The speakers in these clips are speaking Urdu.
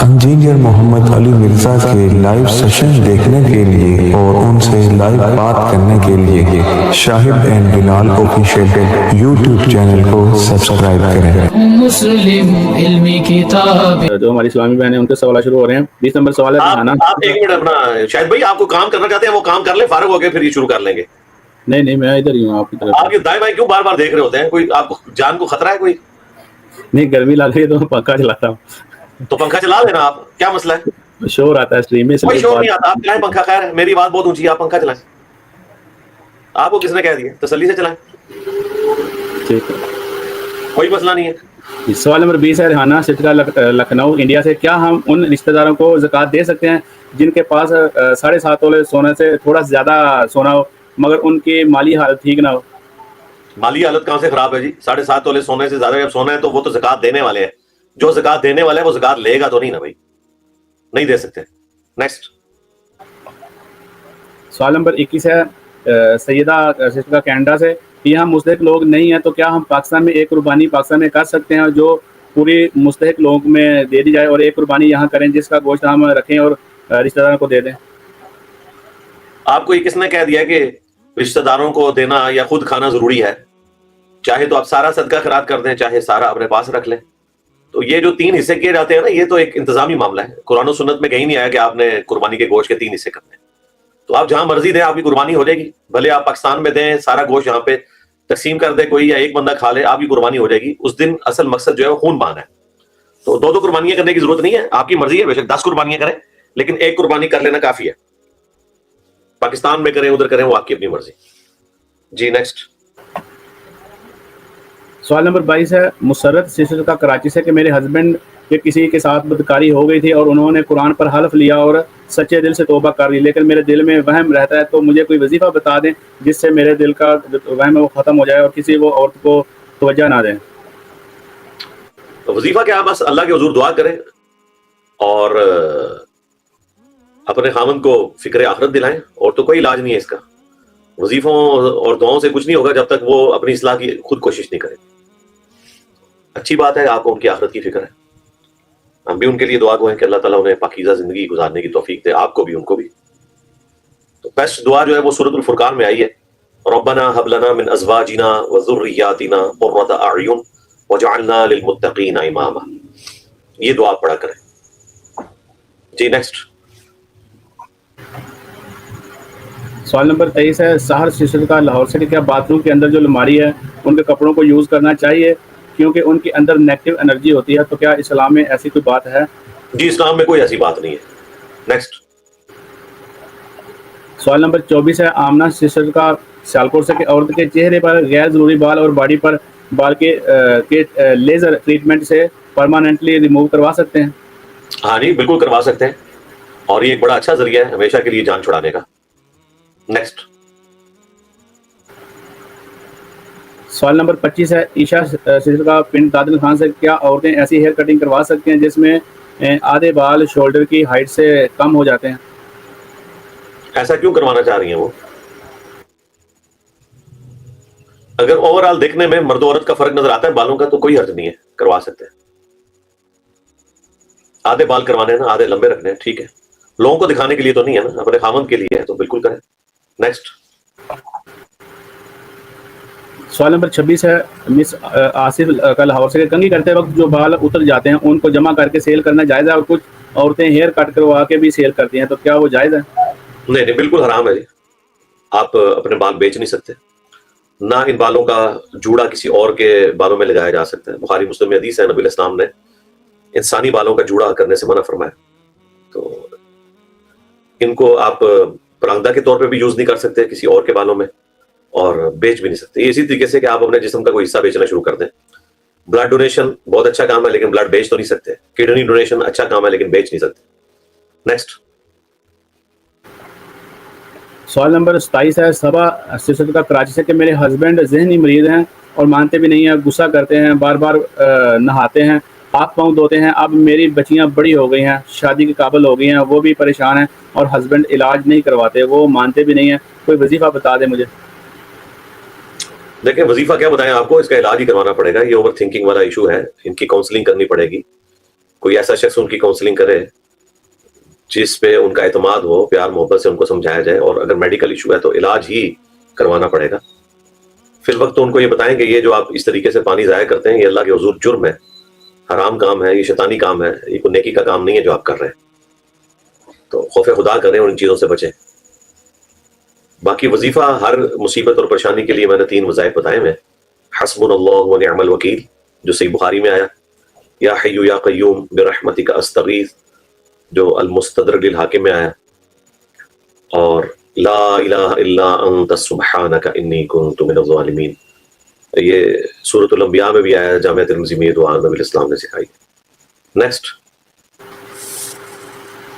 انجینئر محمد علی مرزا کے لائیو سیشن دیکھنے کے لیے اور ان سے لائیو بات کرنے کے لیے Shahid and Bilal official YouTube channel کو سبسکرائب کریں۔ مسلم علمی کتاب جو ہماری اسلامی بہن ہیں ان کے سوال شروع ہو رہے ہیں۔ 20 نمبر سوال ہے آپ ایک منٹ اپنا شاید بھائی آپ کو کام کرنا چاہتے ہیں وہ کام کر لیں، فارغ ہو کے پھر یہ شروع کر لیں گے۔ نہیں میں ادھر ہی ہوں آپ کی طرف۔ آپ یہ دائیں بائیں کیوں بار بار دیکھ رہے ہوتے ہیں؟ کوئی آپ کو جان کو خطرہ ہے کوئی؟ نہیں گرمی لگ رہی ہے تو پنکھا چلاتا ہوں۔ تو پنکھا چلا لینا، آپ کیا مسئلہ ہے؟ شور آتا ہے اسٹریم میں، کوئی شور نہیں آتا، آپ چلائیں پنکھا، خیر ہے، میری بات بہت اونچی ہے، آپ پنکھا چلائیں۔ آپ کو کس نے کہہ دیا؟ تسلی سے چلائیں، ٹھیک ہے، کوئی مسئلہ نہیں ہے۔ سوال نمبر 20 ہے ریحانہ سٹرا لکھنؤ انڈیا سے۔ کیا ہم ان رشتہ داروں کو زکوٰۃ دے سکتے ہیں جن کے پاس 7.5 تولے سونے سے تھوڑا زیادہ سونا ہو مگر ان کی مالی حالت ٹھیک نہ ہو؟ مالی حالت کہاں سے خراب ہے جی؟ 7.5 تولے سونے سے زیادہ جب سونا ہے تو وہ تو زکوٰۃ دینے والے ہیں، جو زکوٰۃ دینے والا ہے وہ زکوٰۃ لے گا تو نہیں نا بھائی، نہیں دے سکتے۔ نیکسٹ سوال نمبر 21 ہے سیدہ سسٹر کینیڈا سے۔ یہاں مستحق لوگ نہیں ہیں تو کیا ہم پاکستان میں ایک قربانی پاکستان میں کر سکتے ہیں جو پوری مستحق لوگوں میں دے دی جائے، اور ایک قربانی یہاں کریں جس کا گوشت ہم رکھیں اور رشتہ داروں کو دے دیں؟ آپ کو یہ کس نے کہہ دیا کہ رشتہ داروں کو دینا یا خود کھانا ضروری ہے؟ چاہے تو آپ سارا صدقہ خیرات کر دیں، چاہے سارا اپنے پاس رکھ لیں۔ تو یہ جو 3 حصے کیے جاتے ہیں نا، یہ تو ایک انتظامی معاملہ ہے، قرآن و سنت میں کہیں نہیں آیا کہ آپ نے قربانی کے گوشت کے 3 حصے کرنے ہیں۔ تو آپ جہاں مرضی دیں، آپ کی قربانی ہو جائے گی، بھلے آپ پاکستان میں دیں، سارا گوشت یہاں پہ تقسیم کر دے کوئی، یا ایک بندہ کھا لے، آپ کی قربانی ہو جائے گی۔ اس دن اصل مقصد جو ہے وہ خون بہانا ہے، تو 2 قربانیاں کرنے کی ضرورت نہیں ہے، آپ کی مرضی ہے، بے شک 10 قربانیاں کریں لیکن ایک قربانی کر لینا کافی ہے۔ پاکستان میں کریں ادھر کریں، وہ آپ کی اپنی مرضی۔ جی نیکسٹ سوال نمبر 22 ہے مسرت سسٹر کا کراچی سے کہ میرے ہسبینڈ کے کسی کے ساتھ بدکاری ہو گئی تھی اور انہوں نے قرآن پر حلف لیا اور سچے دل سے توبہ کر لی، لیکن میرے دل میں وہم رہتا ہے، تو مجھے کوئی وظیفہ بتا دیں جس سے میرے دل کا وہم ہے وہ ختم ہو جائے اور کسی وہ عورت کو توجہ نہ دیں۔ وظیفہ کیا؟ بس اللہ کے حضور دعا کریں اور اپنے خامن کو فکر آخرت دلائیں، اور تو کوئی علاج نہیں ہے اس کا۔ وظیفوں اور دعاؤں سے کچھ نہیں ہوگا جب تک وہ اپنی اصلاح کی خود کوشش نہیں کریں۔ اچھی بات ہے آپ کو ان کی آخرت کی فکر ہے، ہم بھی ان کے لیے دعا گو ہیں کہ اللہ تعالیٰ انہیں پاکیزہ زندگی گزارنے کی توفیق دے، آپ کو بھی ان کو بھی۔ تو بیسٹ دعا جو ہے وہ سورۃ الفرقان میں آئی ہے، ربنا هب لنا من ازواجنا وذرياتنا قرۃ اعین وجعلنا للمتقین اماما، یہ دعا پڑھا کریں۔ جی نیکسٹ سوال نمبر 23 ہے سحر سسٹر کا لاہور سے کہ کیا باتھ روم کے اندر جو الماری ہے ان کے کپڑوں کو یوز کرنا چاہیے کیونکہ ان کے اندر نیگیٹو انرجی ہوتی ہے، تو کیا اسلام میں ایسی کوئی بات ہے؟ جی اسلام میں کوئی ایسی بات نہیں ہے۔ نیکسٹ سوال نمبر 24 ہے آمنہ سسٹر کا سیالکوٹ سے کہ عورت کے چہرے پر غیر ضروری بال اور باڈی پر بال کے لیزر ٹریٹمنٹ سے پرماننٹلی ریموو کروا سکتے ہیں؟ ہاں جی بالکل کروا سکتے ہیں، اور یہ ایک بڑا اچھا ذریعہ ہے ہمیشہ کے لیے جان چھڑانے کا۔ نیکسٹ سوال نمبر 25 ہے عیشا سسٹر کا پنڈ دادل خان سے کیا عورتیں ایسی ہیئر کٹنگ کروا سکتی ہیں جس میں آدھے بال شولڈر کی ہائٹ سے کم ہو جاتے ہیں؟ ایسا کیوں کروانا چاہ رہی ہیں وہ؟ اگر اوور آل دیکھنے میں مرد و عورت کا فرق نظر آتا ہے بالوں کا تو کوئی حرج نہیں ہے، کروا سکتے ہیں۔ آدھے بال کروانے ہیں نا، آدھے لمبے رکھنے ہیں، ٹھیک ہے، لوگوں کو دکھانے کے لیے تو نہیں ہے نا، اپنے خامند کے لیے ہے تو بالکل کریں۔ نیکسٹ سوال نمبر 26 ہے مس آصف کا لاہور سے کہ کنگھی کرتے وقت جو بال اتر جاتے ہیں ان کو جمع کر کے سیل کرنا جائز ہے، اور کچھ عورتیں ہیئر کٹ کروا کے بھی سیل کرتی ہیں، تو کیا وہ جائز ہے؟ نہیں بالکل حرام ہے جی، آپ اپنے بال بیچ نہیں سکتے، نہ ان بالوں کا جوڑا کسی اور کے بالوں میں لگایا جا سکتا ہے۔ بخاری مسلم میں حدیث ہے، نبی علیہ السلام نے انسانی بالوں کا جوڑا کرنے سے منع فرمایا، تو ان کو آپ پراندہ کے طور پہ بھی یوز نہیں کر سکتے کسی اور کے بالوں میں، اور بیچ بھی نہیں سکتے۔ اسی طریقے سے کہ آپ اپنے جسم کا کوئی حصہ بیچنا شروع کر دیں۔ بلڈ ڈونیشن بہت اچھا کام ہے لیکن بلڈ بیچ تو نہیں سکتے، کڈنی ڈونیشن اچھا کام ہے لیکن بیچ نہیں سکتے۔ نیکسٹ سوال نمبر 27 ہے صبا سسٹر کا کراچی سے کہ میرے ہسبینڈ ذہنی مریض ہیں اور مانتے بھی نہیں ہیں، غصہ کرتے ہیں، بار بار نہاتے ہیں، ہاتھ پاؤں دھوتے ہیں، اب میری بچیاں بڑی ہو گئی ہیں، شادی کے قابل ہو گئی ہیں، وہ بھی پریشان ہیں اور ہسبینڈ علاج نہیں کرواتے، وہ مانتے بھی نہیں ہیں، کوئی وظیفہ بتا دیں مجھے۔ دیکھیں وظیفہ کیا بتائیں آپ کو، اس کا علاج ہی کروانا پڑے گا، یہ اوور تھنکنگ والا ایشو ہے، ان کی کاؤنسلنگ کرنی پڑے گی، کوئی ایسا شخص ان کی کاؤنسلنگ کرے جس پہ ان کا اعتماد ہو, پیار محبت سے ان کو سمجھایا جائے, اور اگر میڈیکل ایشو ہے تو علاج ہی کروانا پڑے گا. فی الوقت تو ان کو یہ بتائیں کہ یہ جو آپ اس طریقے سے پانی ضائع کرتے ہیں یہ اللہ کے حضور جرم ہے, حرام کام ہے, یہ شیطانی کام ہے, یہ کوئی نیکی کا کام نہیں ہے جو آپ کر رہے ہیں. تو خوف خدا کریں اور ان چیزوں سے بچیں. باقی وظیفہ ہر مصیبت اور پریشانی کے لیے میں نے 3 وظائف بتائے ہیں. حسبنا اللہ و نعم الوکیل جو صحیح بخاری میں آیا, یا حی یا قیوم برحمتک استغیث جو المستدرک للحاکم میں آیا, اور لا الہ الا انت سبحانک انی کنت من الظالمین یہ سورۃ الانبیاء میں بھی آیا ہے. جامعہ ترمذی میں یہ دعا نبی الاسلام نے سکھائی. نیکسٹ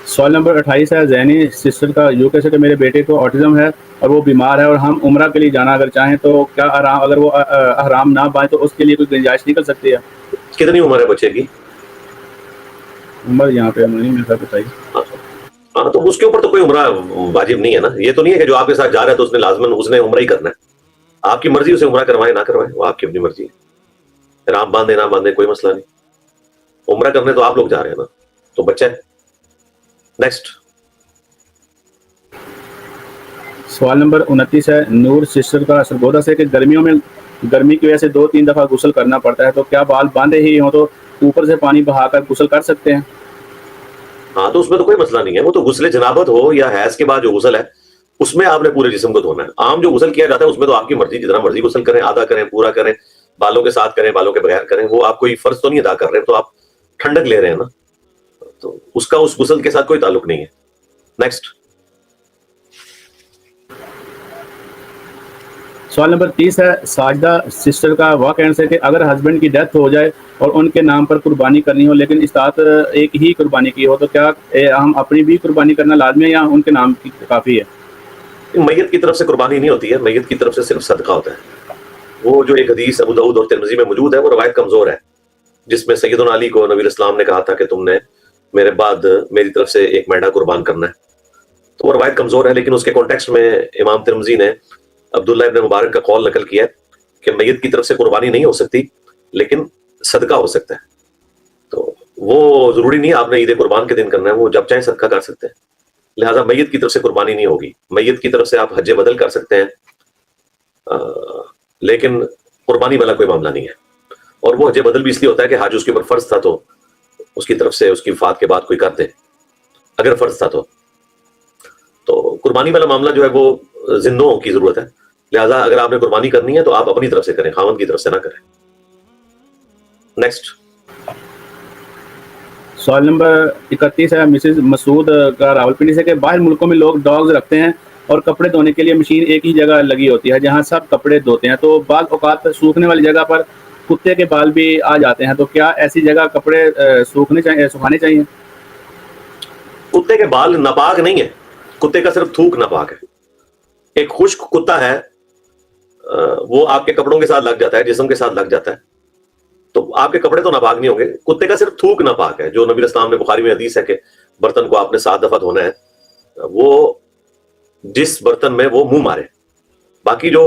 سوال نمبر 28 ہے زینی سسٹر کا یو کے سے کہ میرے بیٹے کو آٹزم ہے اور وہ بیمار ہے اور ہم عمرہ کے لیے جانا اگر چاہیں تو کیا اگر وہ احرام نہ باندھے تو اس کے لیے کوئی گنجائش نکل سکتی ہے؟ کتنی عمر ہے بچے کی؟ عمر یہاں پہ نہیں مل سکتا بتائیے. ہاں تو اس کے اوپر تو کوئی عمرہ واجب نہیں ہے نا. یہ تو نہیں ہے کہ جو آپ کے ساتھ جا رہا ہے تو اس نے لازماً اس نے عمرہ ہی کرنا ہے. آپ کی مرضی اسے عمرہ کروائے نہ کروائے, وہ آپ کی اپنی مرضی ہے. احرام باندھے نہ باندھے کوئی مسئلہ نہیں. عمرہ کرنے تو آپ لوگ جا رہے ہیں نا, تو بچہ ہے. نیکسٹ سوال نمبر 29 ہے نور سسٹر کا سرگودا سے کہ گرمیوں میں گرمی کی وجہ سے 2-3 دفعہ غسل کرنا پڑتا ہے تو کیا بال باندھے ہی ہوں تو اوپر سے پانی بہا کر غسل کر سکتے ہیں؟ ہاں تو اس میں تو کوئی مسئلہ نہیں ہے. وہ تو غسل جنابت ہو یا حیض کے بعد جو غسل ہے اس میں آپ نے پورے جسم کو دھونا ہے. عام جو غسل کیا جاتا ہے اس میں تو آپ کی مرضی, جتنا مرضی غسل کریں, آدھا کریں, پورا کریں, بالوں کے ساتھ کریں, بالوں کے بغیر کریں, وہ آپ کوئی فرض تو نہیں ادا کر رہے, تو آپ ٹھنڈک لے رہے ہیں نا, تو اس کا اس غسل کے ساتھ کوئی تعلق نہیں ہے. نیکسٹ سوال نمبر 30 ہے ساجدہ سسٹر کا واقعہ سے کہ اگر ہسبینڈ کی ڈیتھ ہو جائے اور ان کے نام پر قربانی کرنی ہو لیکن استاد ایک ہی قربانی کی ہو تو کیا ہم اپنی بھی قربانی کرنا لازمی ہے یا ان کے نام کی کافی ہے؟ میت کی طرف سے قربانی نہیں ہوتی ہے, میت کی طرف سے صرف صدقہ ہوتا ہے. وہ جو ایک حدیث ابو داؤد اور ترمذی میں موجود ہے وہ روایت کمزور ہے, جس میں سیدنا علی کو نبی اسلام نے کہا تھا کہ تم نے میرے بعد میری طرف سے ایک میڈا قربان کرنا ہے. تو وہ روایت کمزور ہے, لیکن اس کے کانٹیکسٹ میں امام ترمذی نے عبداللہ ابن مبارک کا قول نقل کیا ہے کہ میت کی طرف سے قربانی نہیں ہو سکتی لیکن صدقہ ہو سکتا ہے. تو وہ ضروری نہیں آپ نے عید قربان کے دن کرنا ہے, وہ جب چاہیں صدقہ کر سکتے ہیں. لہٰذا میت کی طرف سے قربانی نہیں ہوگی. میت کی طرف سے آپ حج بدل کر سکتے ہیں لیکن قربانی والا کوئی معاملہ نہیں ہے. اور وہ حج بدل بھی اس لیے ہوتا ہے کہ حج اس کے اوپر فرض تھا تو اس کی طرف سے اس کی وفات کے بعد کوئی کر دے, اگر فرض تھا تو قربانی والا معاملہ جو ہے وہ زندوں کی ضرورت ہے. لہٰذا اگر آپ نے قربانی کرنی ہے تو آپ اپنی طرف سے کریں, خاوند کی طرف سے نہ کریں. نیکسٹ سوال نمبر 31 ہے مسز مسعود کا راولپنڈی سے کہ باہر ملکوں میں لوگ ڈاگز رکھتے ہیں اور کپڑے دھونے کے لیے مشین ایک ہی جگہ لگی ہوتی ہے جہاں سب کپڑے دھوتے ہیں, تو بعض اوقات سوکھنے والی جگہ پر کتے کے بال بھی آ جاتے ہیں, تو کیا ایسی جگہ کپڑے سکھانے چاہیے؟ کتے کے بال ناپاک نہیں ہے, کتے کا صرف تھوک ناپاک ہے. ایک خشک کتا ہے وہ آپ کے کپڑوں کے ساتھ لگ جاتا ہے, جسم کے ساتھ لگ جاتا ہے, تو آپ کے کپڑے تو ناپاک نہیں ہوں گے. کتے کا صرف تھوک ناپاک ہے, جو نبی اسلام نے بخاری میں حدیث ہے کہ برتن کو آپ نے 7 دفعہ دھونا ہے, وہ جس برتن میں وہ منہ مارے. باقی جو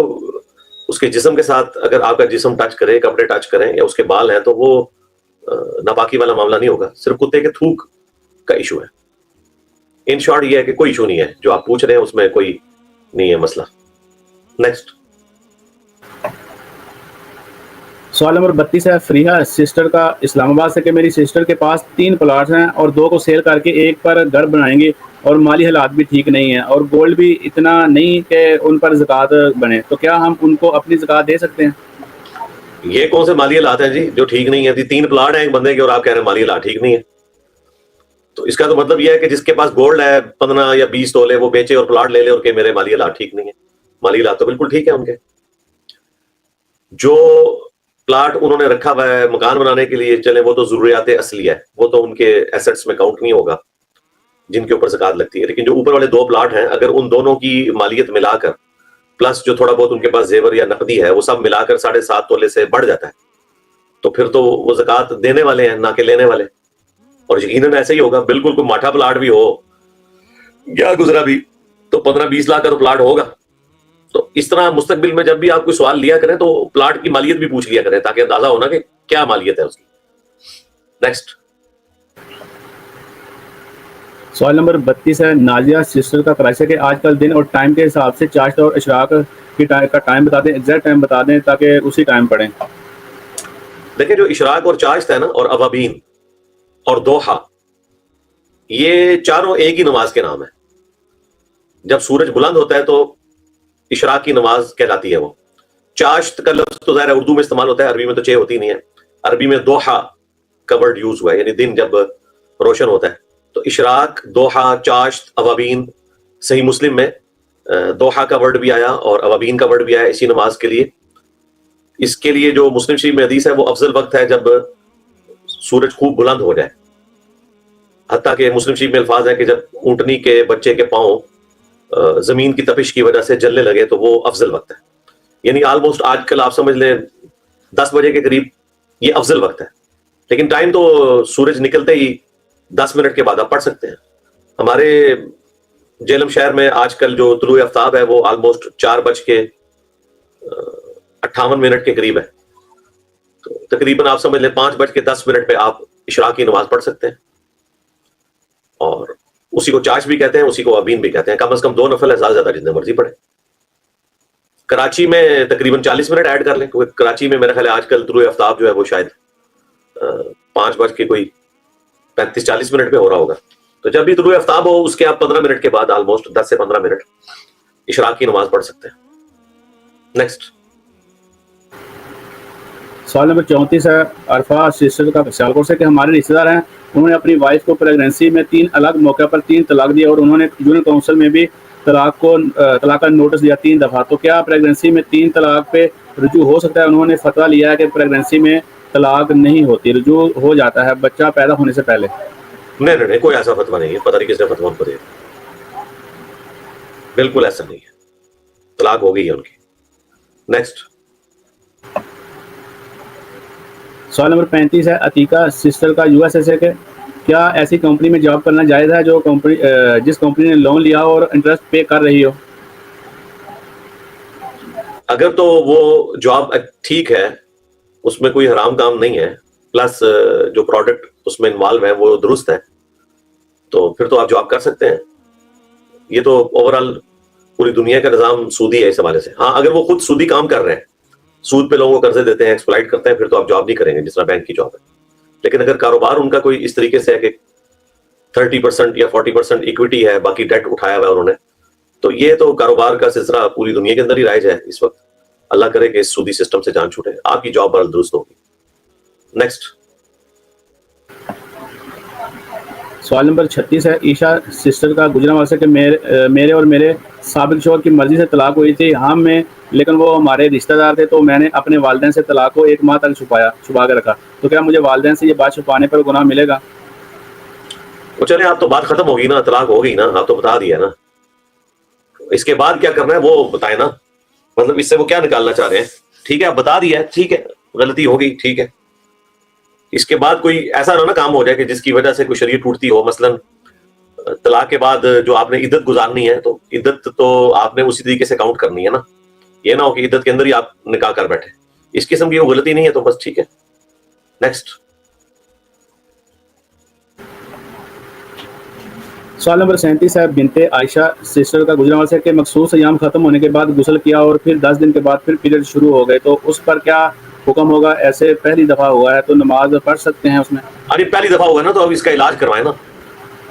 اس کے جسم کے ساتھ اگر آپ کا جسم ٹچ کرے, کپڑے ٹچ کریں یا اس کے بال ہیں تو وہ ناپاکی والا معاملہ نہیں ہوگا, صرف کتے کے تھوک کا ایشو ہے. ان شارٹ یہ ہے کہ کوئی ایشو نہیں ہے, جو آپ پوچھ رہے ہیں اس میں کوئی نہیں ہے مسئلہ. نیکسٹ سوال نمبر 32 ہے فریحہ سسٹر کا اسلام آباد سے کہ میری سسٹر کے پاس 3 پلاٹس ہیں اور 2 کو سیل کر کے ایک پر گھر بنائیں گے اور مالی حالات بھی ٹھیک نہیں ہیں اور گولڈ بھی اتنا نہیں کہ ان پر زکوٰۃ بنے, تو کیا ہم ان کو اپنی زکوٰۃ دے سکتے ہیں؟ یہ کون سے مالی حالات ہیں جی جو ٹھیک نہیں ہے؟ 3 پلاٹ ہیں ایک بندے کے اور آپ کہہ رہے ہیں مالی حالات ٹھیک نہیں ہے. تو اس کا تو مطلب یہ ہے کہ جس کے پاس گولڈ ہے 15 یا 20 تولے وہ بیچے اور پلاٹ لے لے اور کہ میرے مالی حالات ٹھیک نہیں ہے. مالی حالات تو بالکل ٹھیک ہے ان کے. جو پلاٹ انہوں نے رکھا ہوا ہے مکان بنانے کے لیے, چلے وہ تو ضروریات اصلی ہے, وہ تو ان کے ایسٹس میں کاؤنٹ نہیں ہوگا جن کے اوپر زکوٰۃ لگتی ہے. لیکن جو اوپر والے 2 پلاٹ ہیں اگر ان دونوں کی مالیت ملا کر پلس جو تھوڑا بہت ان کے پاس زیور یا نقدی ہے وہ سب ملا کر 7.5 تولے سے بڑھ جاتا ہے, تو پھر تو وہ زکوٰۃ دینے والے ہیں نہ کہ لینے والے. اور یقیناً ایسا ہی ہوگا, بالکل کوئی ماٹھا پلاٹ بھی ہو یا گزرا بھی تو 15-20 لاکھ کا تو پلاٹ ہوگا. تو اس طرح مستقبل میں جب بھی آپ کوئی سوال لیا کریں تو پلاٹ کی مالیت بھی پوچھ لیا کریں تاکہ اندازہ ہونا کہ کیا مالیت ہے اس کی. نیکسٹ سوال نمبر 32 ہے نازیہ سسٹر کا کراچی کہ آج کل دن اور ٹائم کے حساب سے چاشت اور اشراق کا ٹائم بتا دیں، ایگزیکٹ ٹائم بتا دیں تاکہ اسی ٹائم پڑھیں. دیکھیں جو اشراق اور چاشت ہے نا، اور اوابین اور دوحہ، یہ چاروں ایک ہی نماز کے نام ہے. جب سورج بلند ہوتا ہے تو اشراق کی نماز کہلاتی ہے وہ. چاشت کا لفظ تو ظاہر ہے اردو میں استعمال ہوتا ہے، عربی میں تو چھ ہوتی نہیں ہے. عربی میں دوحہ کا ورڈ یوز ہوا ہے، یعنی دن جب روشن ہوتا ہے. تو اشراق، دوحہ، چاشت، اوابین، صحیح مسلم میں دوحہ کا ورڈ بھی آیا اور اوابین کا ورڈ بھی آیا اسی نماز کے لیے. اس کے لیے جو مسلم شریف میں حدیث ہے وہ افضل وقت ہے جب سورج خوب بلند ہو جائے. حتیٰ کہ مسلم شریف میں الفاظ ہے کہ جب اونٹنی کے بچے کے پاؤں زمین کی تپش کی وجہ سے جلنے لگے تو وہ افضل وقت ہے. یعنی آلموسٹ آج کل آپ سمجھ لیں 10 بجے کے قریب یہ افضل وقت ہے. لیکن ٹائم تو سورج نکلتے ہی 10 منٹ کے بعد آپ پڑھ سکتے ہیں. ہمارے جہلم شہر میں آج کل جو طلوع آفتاب ہے وہ آلموسٹ 4:58 کے قریب ہے. تو تقریباً آپ سمجھ لیں 5:10 پہ آپ اشراق کی نماز پڑھ سکتے ہیں. اور اسی کو چاش بھی کہتے ہیں، اسی کو ابین بھی کہتے ہیں. کم از کم 2 نفل ہے، زیادہ سے زیادہ جتنے مرضی پڑھیں. کراچی میں تقریباً 40 منٹ ایڈ کر لیں، کیونکہ کراچی میں میرا خیال ہے آج کل طلوع آفتاب جو ہے وہ شاید 5:35-40 پہ ہو رہا ہوگا. تو جب بھی طلوع آفتاب ہو اس کے آپ 15 منٹ کے بعد آلموسٹ 10 سے 15 منٹ اشراق کی نماز پڑھ سکتے ہیں. نیکسٹ سوال نمبر 34 ہے عرفہ سسٹر کا سیالکوٹ سے کہ ہمارے رشتے دار ہیں، انہوں نے اپنی وائف کو پریگنینسی میں 3 الگ موقع پر 3 طلاق دیا اور انہوں نے یونین کونسل میں بھی طلاق کا نوٹس دیا 3 دفعہ. تو کیا پریگنینسی میں 3 طلاق پہ رجوع ہو سکتا ہے؟ انہوں نے فتویٰ لیا ہے کہ پریگنینسی میں طلاق نہیں ہوتی، رجوع ہو جاتا ہے بچہ پیدا ہونے سے پہلے. نہیں، کوئی ایسا فتویٰ نہیں ہے. پتہ نہیں کس نے فتویٰ ان کو دیا. بالکل ایسا نہیں ہے، طلاق ہو گئی ہے ان کی. نیکسٹ سوال نمبر 35 ہے عتیقہ سسٹر کا USA سے کہ کیا ایسی کمپنی میں جاب کرنا جائز ہے جو جس کمپنی نے لون لیا اور انٹرسٹ پے کر رہی ہو؟ اگر تو وہ جاب ٹھیک ہے، اس میں کوئی حرام کام نہیں ہے، پلس جو پروڈکٹ اس میں انوالو ہے وہ درست ہے، تو پھر تو آپ جاب کر سکتے ہیں. یہ تو اوور آل پوری دنیا کا نظام سودی ہے اس حوالے سے. ہاں اگر وہ خود سودی کام کر رہے ہیں، سود پہ لوگوں کو قرضے دیتے ہیں، ایکسپلائٹ کرتے ہیں، پھر تو آپ جاب نہیں کریں گے جس طرح بینک کی جاب ہے. لیکن اگر کاروبار ان کا کوئی اس طریقے سے ہے کہ 30% یا 40% ایکویٹی ہے، باقی ڈیٹ اٹھایا ہوا ہے انہوں نے، تو یہ تو کاروبار کا سلسلہ پوری دنیا کے اندر ہی رائج ہے اس وقت. اللہ کرے کہ اس سودی سسٹم سے جان چھوٹے، آپ کی جاب بہت درست ہوگی. نیکسٹ سوال نمبر 36 ہے عیشا سسٹر کا گجرانوالہ سے کہ میرے اور میرے سابق شوہر کی مرضی سے طلاق ہوئی تھی لیکن وہ ہمارے رشتہ دار تھے، تو میں نے اپنے والدین سے طلاق کو 1 ماہ تک چھپا کے رکھا. تو کیا مجھے والدین سے یہ بات چھپانے پر گناہ ملے گا؟ وہ چلے، آپ تو بات ختم ہوگی نا، طلاق ہو گئی نا، آپ تو بتا دیا نا. اس کے بعد کیا کرنا ہے وہ بتائیں نا. مطلب اس سے وہ کیا نکالنا چاہ رہے ہیں؟ ٹھیک ہے آپ بتا دیا ہے، ٹھیک ہے غلطی ہو گئی، ٹھیک ہے. اس کے بعد کوئی ایسا نہ کام ہو جائے کہ جس کی وجہ سے کوئی شریعت ٹوٹتی ہو. مثلا طلاق کے بعد جو آپ نے عدت گزارنی ہے، تو عدت تو آپ نے اسی طریقے سے کاؤنٹ کرنی ہے نا. یہ نہ ہو کہ عدت کے اندر ہی آپ نکاح کر بیٹھے. اس قسم کی وہ غلطی نہیں ہے تو بس ٹھیک ہے. نیکسٹ سوال نمبر 37 ہے بنت عائشہ سسٹر کا گجرانوالہ سے کہ مخصوص ایام ختم ہونے کے بعد غسل کیا اور پھر 10 دن کے بعد پھر پیریڈ شروع ہو گئے، تو اس پر کیا حکم ہوگا؟ ایسے پہلی دفعہ ہوا ہے تو نماز پڑھ سکتے ہیں اس میں؟ ارے پہلی دفعہ ہوا ہے نا، تو اب اس کا علاج کروائیں نا.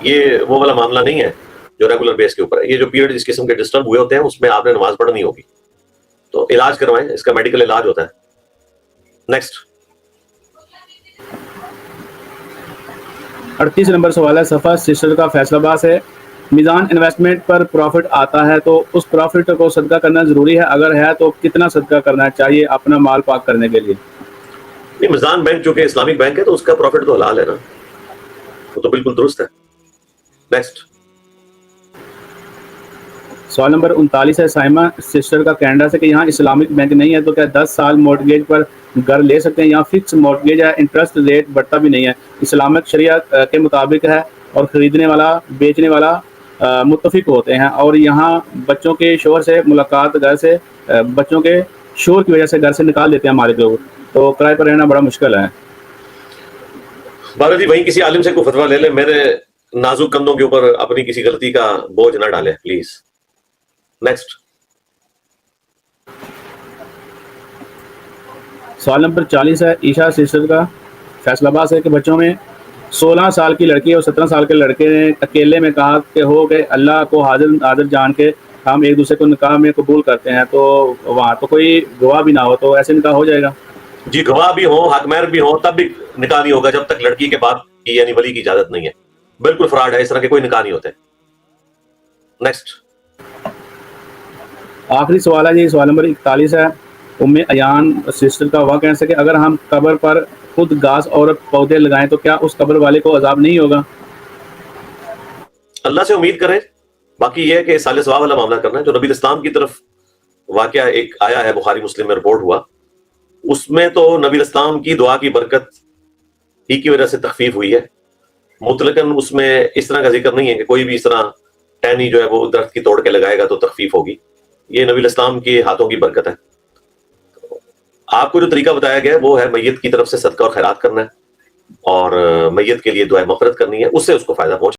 یہ وہ والا معاملہ نہیں ہے جو ریگولر بیس کے اوپر ہے. یہ جو پیریڈ اس قسم کے ڈسٹرب ہوئے ہوتے ہیں اس میں آپ نے نماز پڑھنی ہوگی، تو علاج کروائیں، اس کا میڈیکل علاج ہوتا ہے. نیکسٹ 38 نمبر سوال ہے صفا سسٹر کا فیصلہ آباد سے میزان انویسٹمنٹ پر پروفٹ آتا ہے تو اس پروفٹ کو صدقہ کرنا ضروری ہے؟ اگر ہے تو کتنا صدقہ کرنا چاہیے اپنا مال پاک کرنے کے لیے؟ یہ میزان بینک جو کہ اسلامک بینک ہے تو اس کا پروفٹ تو حلال ہے نا، وہ تو بالکل درست ہے. نیکسٹ سوال نمبر 39 ہے سائمہ سسٹر کا کینیڈا سے کہ یہاں اسلامک بینک نہیں ہے تو کیا 10 سال مورٹگیج پر گھر لے سکتے ہیں؟ یہاں فکس مورٹگیج ہے، انٹرسٹ ریٹ بڑھتا بھی نہیں ہے، اسلامک شریعت کے مطابق ہے اور خریدنے والا بیچنے والا متفق ہوتے ہیں، اور یہاں بچوں کے شوہر سے ملاقات گھر سے بچوں کے شوہر کی وجہ سے گھر سے نکال دیتے ہیں ہمارے لوگ، تو کرائے پر رہنا بڑا مشکل ہے. بارہ جی وہیں کسی عالم سے کوئی فتویٰ لے لیں, میرے نازک کندھوں کے اوپر اپنی کسی غلطی کا بوجھ نہ ڈالیں پلیز. نیکسٹ. سوال نمبر 40 ہے عیشا سسٹر کا, فیصلہ آباد سے, کہ بچوں میں 16 سال کی لڑکی اور 17 سال کے لڑکے نے اکیلے میں کہا کہ ہو کہ اللہ کو حاضر جان کے ہم ایک دوسرے کو نکاح میں قبول کرتے ہیں, تو وہاں تو کوئی گواہ بھی نہ ہو, تو ایسے نکاح ہو جائے گا؟ جی گواہ بھی ہوں, حق مہر بھی ہوں, تب بھی نکاح نہیں ہوگا جب تک لڑکی کے باپ کی یعنی ولی کی اجازت نہیں ہے. بالکل فراڈ ہے, اس طرح کے کوئی نکاح نہیں ہوتے. نیکسٹ. آخری سوال ہے جی, سوال نمبر 41 ہے ام ایان سسٹر کا, وہ کہہ سکے اگر ہم قبر پر خود گھاس اور پودے لگائیں تو کیا اس قبر والے کو عذاب نہیں ہوگا؟ اللہ سے امید کریں. باقی یہ ہے کہ سال ثواب والا معاملہ کرنا ہے. جو نبی اسلام کی طرف واقعہ ایک آیا ہے, بخاری مسلم میں رپورٹ ہوا, اس میں تو نبی اسلام کی دعا کی برکت ہی کی وجہ سے تخفیف ہوئی ہے. مطلقاً اس میں اس طرح کا ذکر نہیں ہے کہ کوئی بھی اس طرح ٹہنی جو ہے وہ درخت کی توڑ کے لگائے گا تو تخفیف ہوگی. یہ نبی اسلام کے ہاتھوں کی برکت ہے. آپ کو جو طریقہ بتایا گیا ہے وہ ہے میت کی طرف سے صدقہ اور خیرات کرنا ہے, اور میت کے لیے دعائیں مغفرت کرنی ہے, اس سے اس کو فائدہ پہنچ